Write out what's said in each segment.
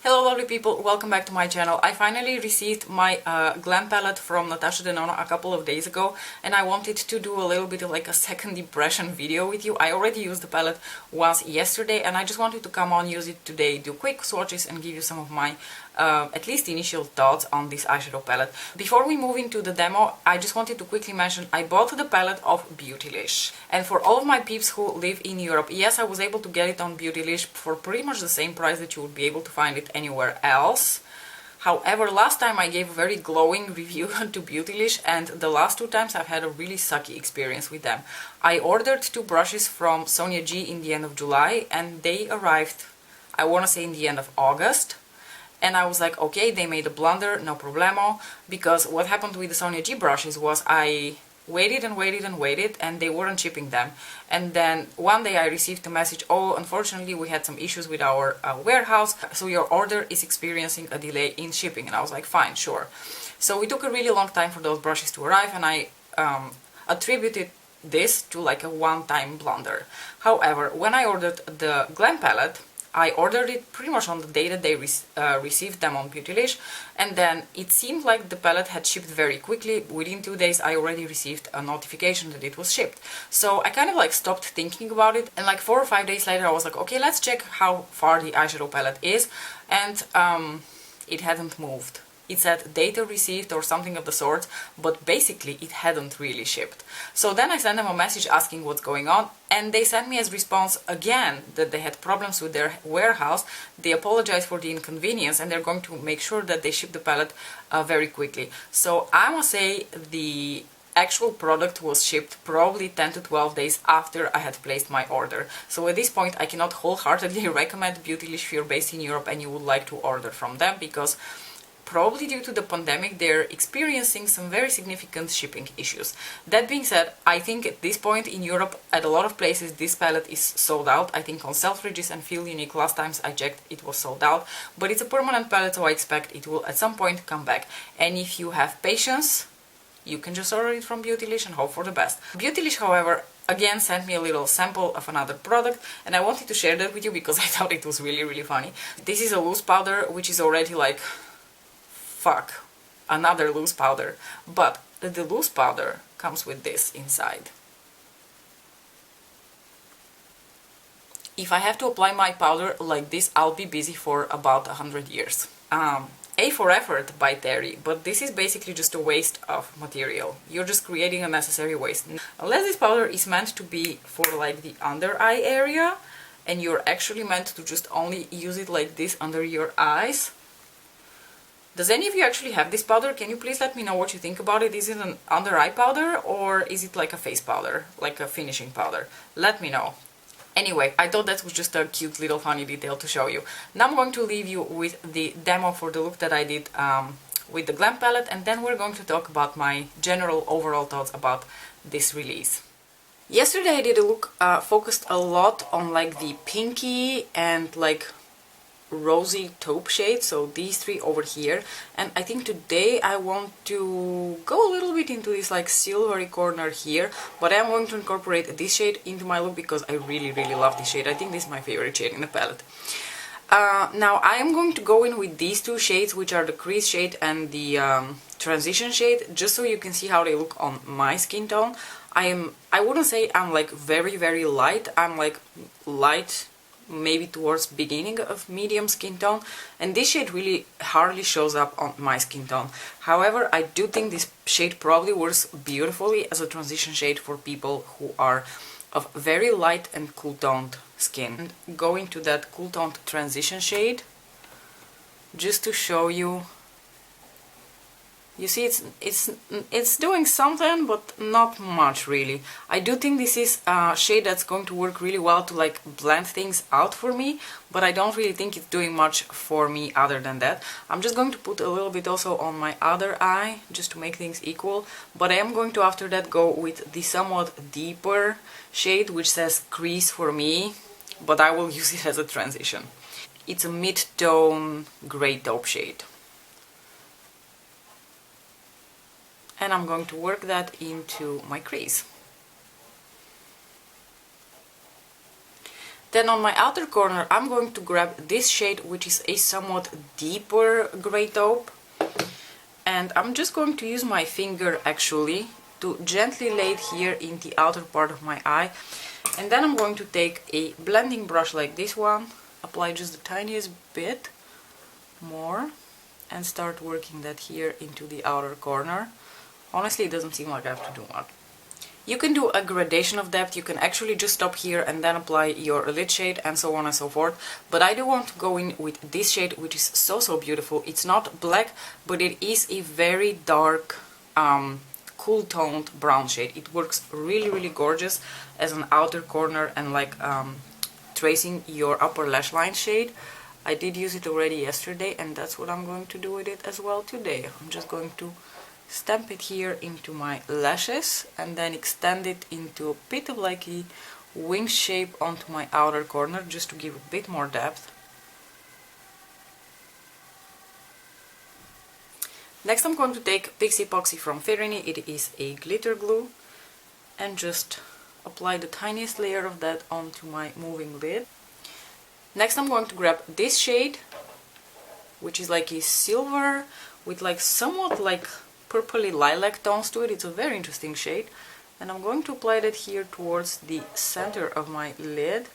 Hello lovely people, welcome back to my channel. I finally received my glam palette from Natasha Denona a couple of days ago, and I wanted to do a little bit of like a second impression video with you. I already used the palette once yesterday and I just wanted to come on, use it today, do quick swatches and give you some of my at least initial thoughts on this eyeshadow palette. Before we move into the demo, I just wanted to quickly mention I bought the palette of Beautylish. And for all of my peeps who live in Europe, yes, I was able to get it on Beautylish for pretty much the same price that you would be able to find it anywhere else. However, last time I gave a very glowing review to Beautylish, and the last two times I've had a really sucky experience with them. I ordered two brushes from Sonia G in the end of July and they arrived, I want to say, in the end of August. And I was like, okay, they made a blunder, no problemo, because what happened with the Sonia G brushes was I waited and waited and waited and they weren't shipping them. And then one day I received a message, oh, unfortunately we had some issues with our warehouse, so your order is experiencing a delay in shipping. And I was like, fine, sure. So it took a really long time for those brushes to arrive, and I attributed this to like a one-time blunder. However, when I ordered the glam palette, I ordered it pretty much on the day that they received them on Beautylish, and then it seemed like the palette had shipped very quickly. Within 2 days I already received a notification that it was shipped. So I kind of like stopped thinking about it, and like 4 or 5 days later I was like, okay, let's check how far the eyeshadow palette is, and it hadn't moved. It said data received or something of the sort, but basically it hadn't really shipped. So then I sent them a message asking what's going on, and they sent me as response again that they had problems with their warehouse. They apologize for the inconvenience and they're going to make sure that they ship the palette very quickly. So I must say the actual product was shipped probably 10 to 12 days after I had placed my order. So at this point I cannot wholeheartedly recommend Beautylish if you're based in Europe and you would like to order from them, because probably due to the pandemic, they're experiencing some very significant shipping issues. That being said, I think at this point in Europe, at a lot of places, this palette is sold out. I think on Selfridges and Feel Unique, last times I checked, it was sold out. But it's a permanent palette, so I expect it will at some point come back. And if you have patience, you can just order it from Beautylish and hope for the best. Beautylish, however, again sent me a little sample of another product, and I wanted to share that with you because I thought it was really, really funny. This is a loose powder, which is already like, fuck, another loose powder, but the loose powder comes with this inside. If I have to apply my powder like this, I'll be busy for about 100 years. A for effort by Terry, but this is basically just a waste of material. You're just creating unnecessary waste. Unless this powder is meant to be for like the under eye area, and you're actually meant to just only use it like this under your eyes. Does any of you actually have this powder? Can you please let me know what you think about it? Is it an under eye powder or is it like a face powder, like a finishing powder? Let me know. Anyway, I thought that was just a cute little funny detail to show you. Now I'm going to leave you with the demo for the look that I did with the glam palette, and then we're going to talk about my general overall thoughts about this release. Yesterday I did a look focused a lot on like the pinky and like rosy taupe shade, so these three over here, and I think today I want to go a little bit into this like silvery corner here, but I'm going to incorporate this shade into my look because I really, really love this shade. I think this is my favorite shade in the palette. Now I am going to go in with these two shades, which are the crease shade and the transition shade, just so you can see how they look on my skin tone. I wouldn't say I'm like very, very light. I'm like light, maybe towards beginning of medium skin tone, and this shade really hardly shows up on my skin tone. However, I do think this shade probably works beautifully as a transition shade for people who are of very light and cool toned skin. And going to that cool toned transition shade, just to show you. You see, it's doing something, but not much really. I do think this is a shade that's going to work really well to like blend things out for me, but I don't really think it's doing much for me other than that. I'm just going to put a little bit also on my other eye, just to make things equal, but I am going to after that go with the somewhat deeper shade, which says crease for me, but I will use it as a transition. It's a mid-tone grey taupe shade. And I'm going to work that into my crease. Then on my outer corner I'm going to grab this shade, which is a somewhat deeper gray taupe, and I'm just going to use my finger actually to gently lay it here in the outer part of my eye. And then I'm going to take a blending brush like this one, apply just the tiniest bit more, and start working that here into the outer corner. Honestly, it doesn't seem like I have to do much. You can do a gradation of depth, you can actually just stop here and then apply your lid shade and so on and so forth. But I do want to go in with this shade, which is so beautiful. It's not black, but it is a very dark, cool toned brown shade. It works really gorgeous as an outer corner and like tracing your upper lash line shade. I did use it already yesterday, and that's what I'm going to do with it as well today. I'm just going to stamp it here into my lashes and then extend it into a bit of like a wing shape onto my outer corner, just to give a bit more depth. Next I'm going to take Pixie Epoxy from Firini. It is a glitter glue, and just apply the tiniest layer of that onto my moving lid. Next I'm going to grab this shade, which is like a silver with like somewhat like purpley lilac tones to it. It's a very interesting shade, and I'm going to apply that here towards the center of my lid.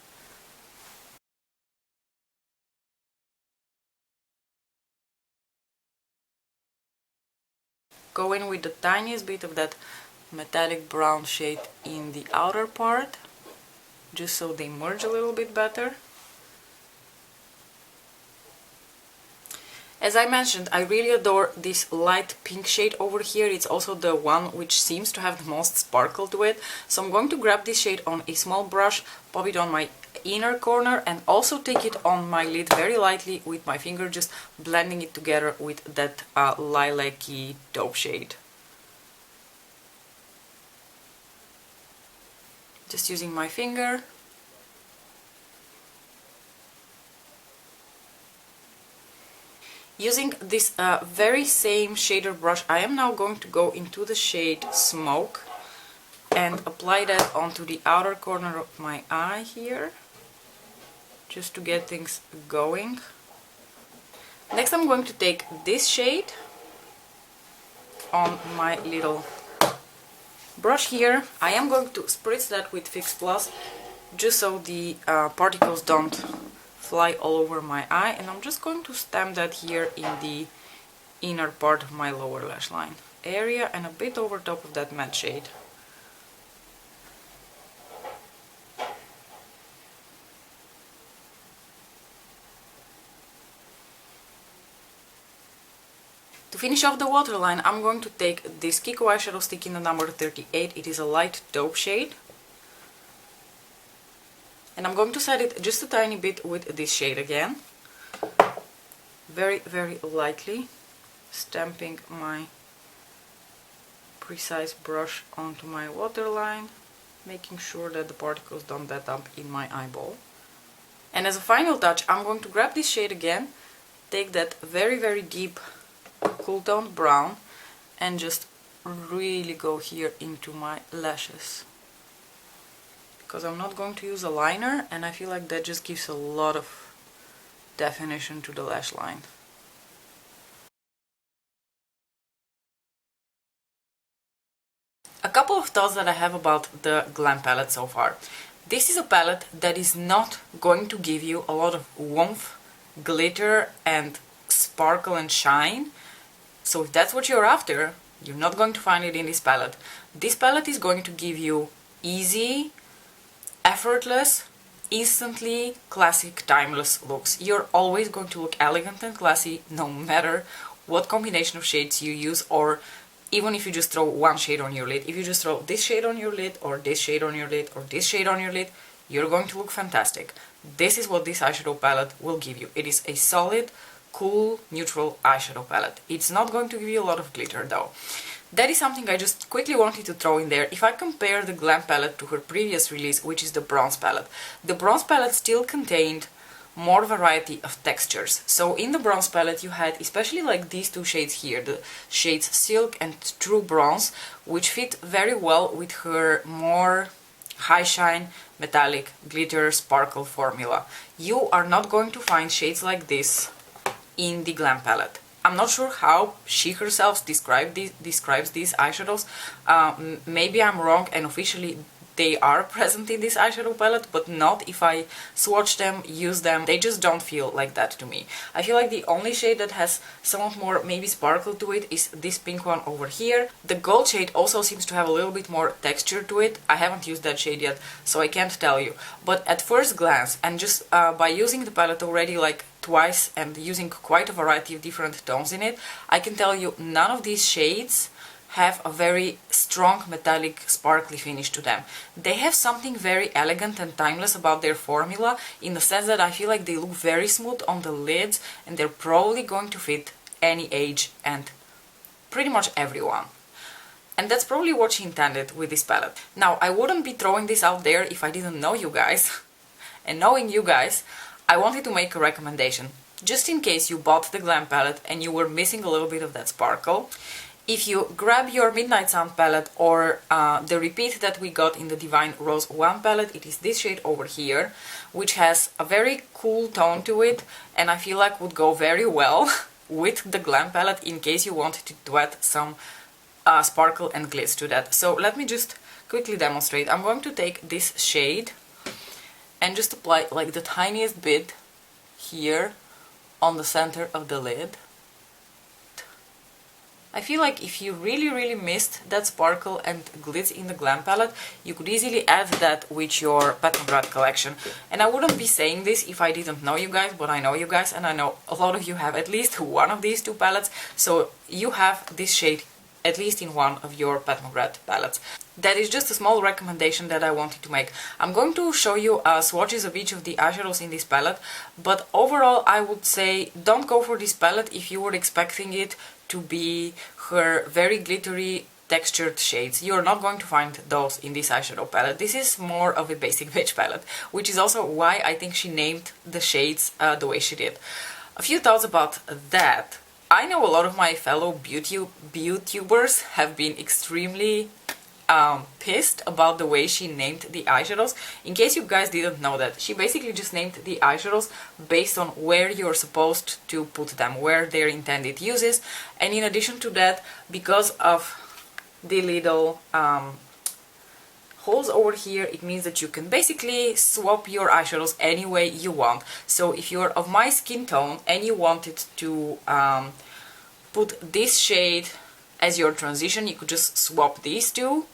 Go in with the tiniest bit of that metallic brown shade in the outer part, just so they merge a little bit better. As I mentioned, I really adore this light pink shade over here. It's also the one which seems to have the most sparkle to it. So I'm going to grab this shade on a small brush, pop it on my inner corner, and also take it on my lid very lightly with my finger, just blending it together with that lilac-y taupe shade. Just using my finger. Using this very same shader brush, I am now going to go into the shade Smoke and apply that onto the outer corner of my eye here, just to get things going. Next I'm going to take this shade on my little brush here. I am going to spritz that with Fix Plus, just so the particles don't fly all over my eye, and I'm just going to stamp that here in the inner part of my lower lash line area and a bit over top of that matte shade. To finish off the waterline, I'm going to take this Kiko eyeshadow stick in the number 38. It is a light taupe shade. And I'm going to set it just a tiny bit with this shade again. Very lightly, stamping my precise brush onto my waterline, making sure that the particles don't get up in my eyeball. And as a final touch, I'm going to grab this shade again, take that very deep cool toned brown, and just really go here into my lashes. Because I'm not going to use a liner, and I feel like that just gives a lot of definition to the lash line. A couple of thoughts that I have about the Glam palette so far. This is a palette that is not going to give you a lot of warmth, glitter and sparkle and shine. So if that's what you're after, you're not going to find it in this palette. This palette is going to give you easy, effortless, instantly classic, timeless looks. You're always going to look elegant and classy no matter what combination of shades you use, or even if you just throw one shade on your lid. If you just throw this shade on your lid, or this shade on your lid, or this shade on your lid, you're going to look fantastic. This is what this eyeshadow palette will give you. It is a solid, cool, neutral eyeshadow palette. It's not going to give you a lot of glitter though. That is something I just quickly wanted to throw in there. If I compare the Glam palette to her previous release, which is the Bronze palette, the Bronze palette still contained more variety of textures. So in the Bronze palette you had especially like these two shades here, the shades Silk and True Bronze, which fit very well with her more high shine, metallic, glitter, sparkle formula. You are not going to find shades like this in the Glam palette. I'm not sure how she herself describes these eyeshadows. Maybe I'm wrong and officially they are present in this eyeshadow palette, but not if I swatch them, use them. They just don't feel like that to me. I feel like the only shade that has somewhat more maybe sparkle to it is this pink one over here. The gold shade also seems to have a little bit more texture to it. I haven't used that shade yet, so I can't tell you. But at first glance, and just by using the palette already like twice and using quite a variety of different tones in it, I can tell you none of these shades have a very strong metallic sparkly finish to them. They have something very elegant and timeless about their formula, in the sense that I feel like they look very smooth on the lids and they're probably going to fit any age and pretty much everyone. And that's probably what she intended with this palette. Now, I wouldn't be throwing this out there if I didn't know you guys. And knowing you guys, I wanted to make a recommendation. Just in case you bought the Glam palette and you were missing a little bit of that sparkle, if you grab your Midnight Sun palette or the repeat that we got in the Divine Rose 1 palette, it is this shade over here, which has a very cool tone to it, and I feel like would go very well with the Glam palette in case you wanted to add some sparkle and glitz to that. So let me just quickly demonstrate. I'm going to take this shade and just apply like the tiniest bit here on the center of the lid. I feel like if you really missed that sparkle and glitz in the Glam palette, you could easily add that with your Pat McGrath collection. And I wouldn't be saying this if I didn't know you guys, but I know you guys, and I know a lot of you have at least one of these two palettes, so you have this shade at least in one of your Pat McGrath palettes. That is just a small recommendation that I wanted to make. I'm going to show you swatches of each of the eyeshadows in this palette, but overall I would say don't go for this palette if you were expecting it to be her very glittery textured shades. You're not going to find those in this eyeshadow palette. This is more of a basic beige palette, which is also why I think she named the shades the way she did. A few thoughts about that. I know a lot of my fellow beautubers have been extremely pissed about the way she named the eyeshadows. In case you guys didn't know that, she basically just named the eyeshadows based on where you're supposed to put them, where their intended uses, and in addition to that, because of the little holes over here, it means that you can basically swap your eyeshadows any way you want. So if you're of my skin tone and you wanted to put this shade as your transition, you could just swap these two.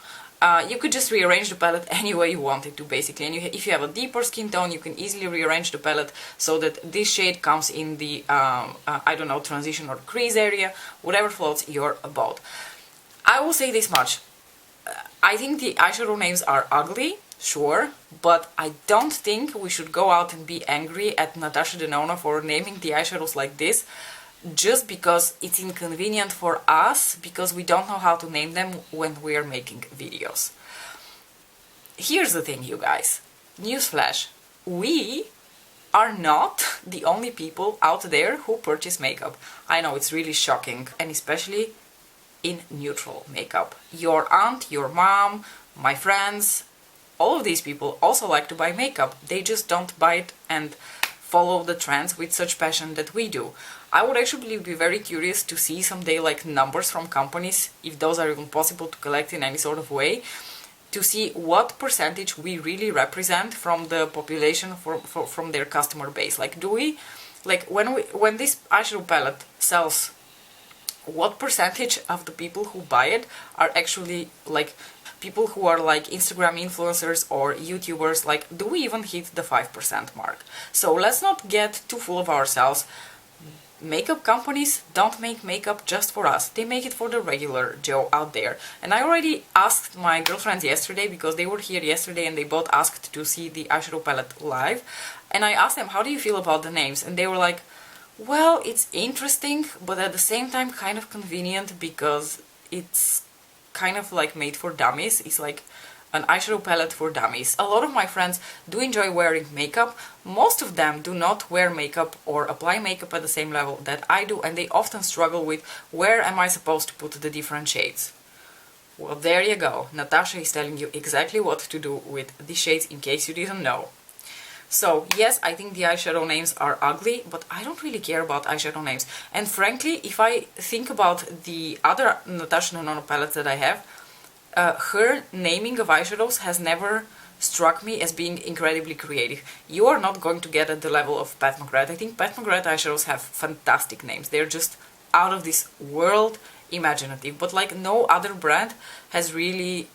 You could just rearrange the palette any way you wanted to, basically. And if you have a deeper skin tone, you can easily rearrange the palette so that this shade comes in the, I don't know, transition or crease area, whatever floats your boat. I will say this much. I think the eyeshadow names are ugly, sure, but I don't think we should go out and be angry at Natasha Denona for naming the eyeshadows like this, just because it's inconvenient for us, because we don't know how to name them when we're making videos. Here's the thing, you guys. Newsflash. We are not the only people out there who purchase makeup. I know it's really shocking, and especially in neutral makeup. Your aunt, your mom, my friends, all of these people also like to buy makeup. They just don't buy it and follow the trends with such passion that we do. I would actually be very curious to see someday like numbers from companies, if those are even possible to collect in any sort of way, to see what percentage we really represent from the population, from their customer base. Like, do we, like, when this eyeshadow palette sells, what percentage of the people who buy it are actually like people who are like Instagram influencers or YouTubers? Like, do we even hit the 5% mark? So let's not get too full of ourselves. Makeup companies don't make makeup just for us. They make it for the regular Joe out there. And I already asked my girlfriends yesterday, because they were here yesterday and they both asked to see the eyeshadow palette live. And I asked them, how do you feel about the names? And they were like, well, it's interesting, but at the same time kind of convenient, because it's kind of like made for dummies. It's like an eyeshadow palette for dummies. A lot of my friends do enjoy wearing makeup. Most of them do not wear makeup or apply makeup at the same level that I do, and they often struggle with, where am I supposed to put the different shades? Well, there you go. Natasha is telling you exactly what to do with the shades in case you didn't know. So, yes, I think the eyeshadow names are ugly, but I don't really care about eyeshadow names. And frankly, if I think about the other Natasha Denona palettes that I have, her naming of eyeshadows has never struck me as being incredibly creative. You are not going to get at the level of Pat McGrath. I think Pat McGrath eyeshadows have fantastic names. They're just out of this world imaginative, but like no other brand has really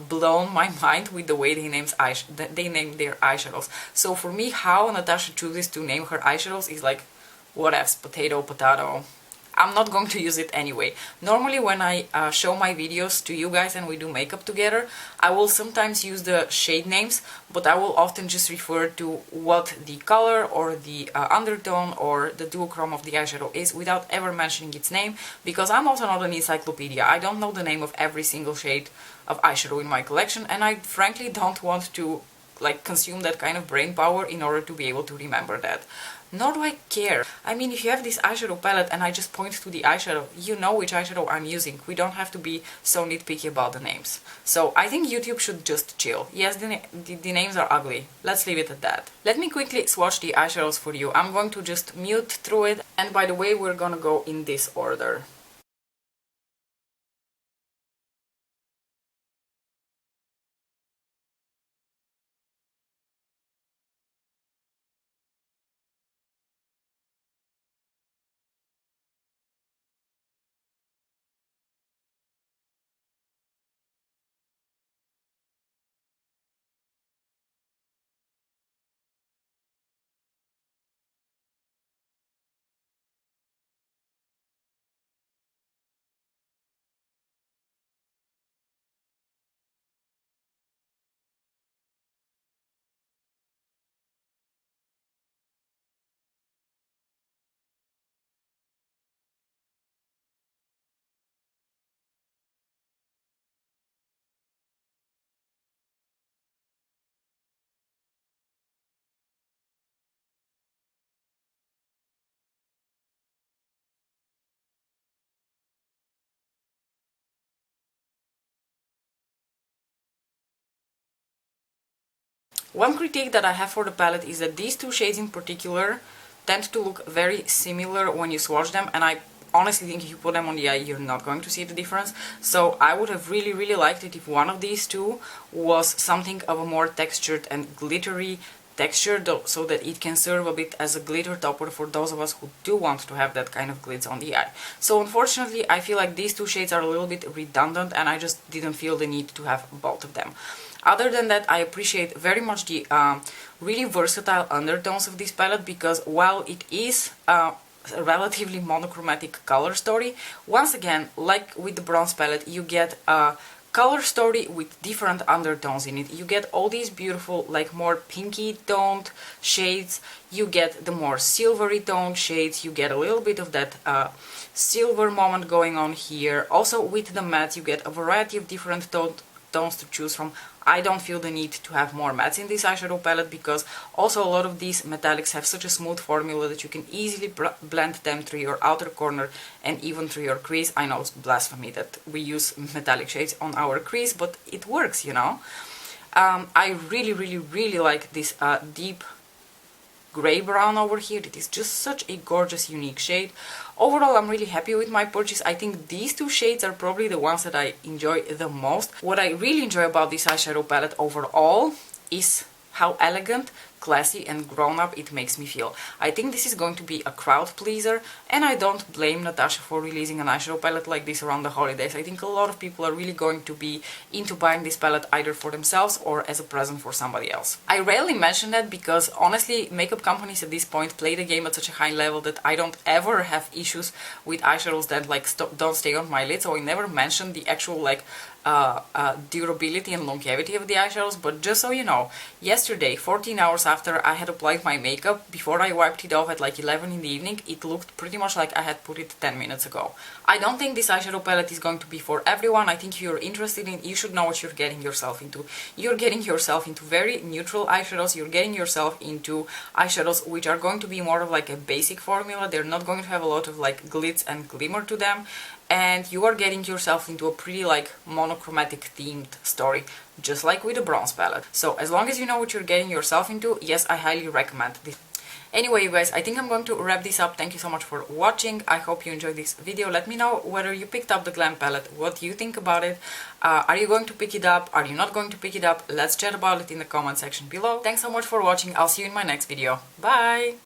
blown my mind with the way they name their eyeshadows. So for me, how Natasha chooses to name her eyeshadows is like, whatevs, potato, potato. I'm not going to use it anyway. Normally when I show my videos to you guys and we do makeup together, I will sometimes use the shade names, but I will often just refer to what the color or the undertone or the duochrome of the eyeshadow is without ever mentioning its name, because I'm also not an encyclopedia. I don't know the name of every single shade of eyeshadow in my collection, and I frankly don't want to like consume that kind of brain power in order to be able to remember that. Nor do I care. I mean, if you have this eyeshadow palette and I just point to the eyeshadow, you know which eyeshadow I'm using. We don't have to be so nitpicky about the names. So I think YouTube should just chill. Yes, the names are ugly. Let's leave it at that. Let me quickly swatch the eyeshadows for you. I'm going to just mute through it. And by the way, we're gonna go in this order. One critique that I have for the palette is that these two shades in particular tend to look very similar when you swatch them, and I honestly think if you put them on the eye you're not going to see the difference. So I would have really liked it if one of these two was something of a more textured and glittery texture, so that it can serve a bit as a glitter topper for those of us who do want to have that kind of glitz on the eye. So unfortunately I feel like these two shades are a little bit redundant and I just didn't feel the need to have both of them. Other than that, I appreciate very much the really versatile undertones of this palette, because while it is a relatively monochromatic color story, once again, like with the bronze palette, you get a color story with different undertones in it. You get all these beautiful, like more pinky toned shades, you get the more silvery toned shades, you get a little bit of that silver moment going on here. Also with the mattes, you get a variety of different tones to choose from. I don't feel the need to have more mattes in this eyeshadow palette, because also a lot of these metallics have such a smooth formula that you can easily blend them through your outer corner and even through your crease. I know it's blasphemy that we use metallic shades on our crease, but it works, you know. I really like this deep grey brown over here. It is just such a gorgeous, unique shade. Overall, I'm really happy with my purchase. I think these two shades are probably the ones that I enjoy the most. What I really enjoy about this eyeshadow palette overall is how elegant, classy and grown-up it makes me feel. I think this is going to be a crowd pleaser, and I don't blame Natasha for releasing an eyeshadow palette like this around the holidays. I think a lot of people are really going to be into buying this palette either for themselves or as a present for somebody else. I rarely mention that because honestly, makeup companies at this point play the game at such a high level that I don't ever have issues with eyeshadows that like don't stay on my lid, so I never mention the actual like durability and longevity of the eyeshadows. But just so you know, yesterday, 14 hours after I had applied my makeup, before I wiped it off at like 11 in the evening, it looked pretty much like I had put it 10 minutes ago. I don't think this eyeshadow palette is going to be for everyone. I think if you're interested in it, you should know what you're getting yourself into. You're getting yourself into very neutral eyeshadows, you're getting yourself into eyeshadows which are going to be more of like a basic formula. They're not going to have a lot of like glitz and glimmer to them. and you are getting yourself into a pretty like monochromatic themed story, just like with the bronze palette. So as long as you know what you're getting yourself into, yes, I highly recommend this. Anyway, you guys, I think I'm going to wrap this up. Thank you so much for watching. I hope you enjoyed this video. Let me know whether you picked up the Glam palette. What do you think about it? Are you going to pick it up? Are you not going to pick it up? Let's chat about it in the comment section below. Thanks so much for watching. I'll see you in my next video. Bye!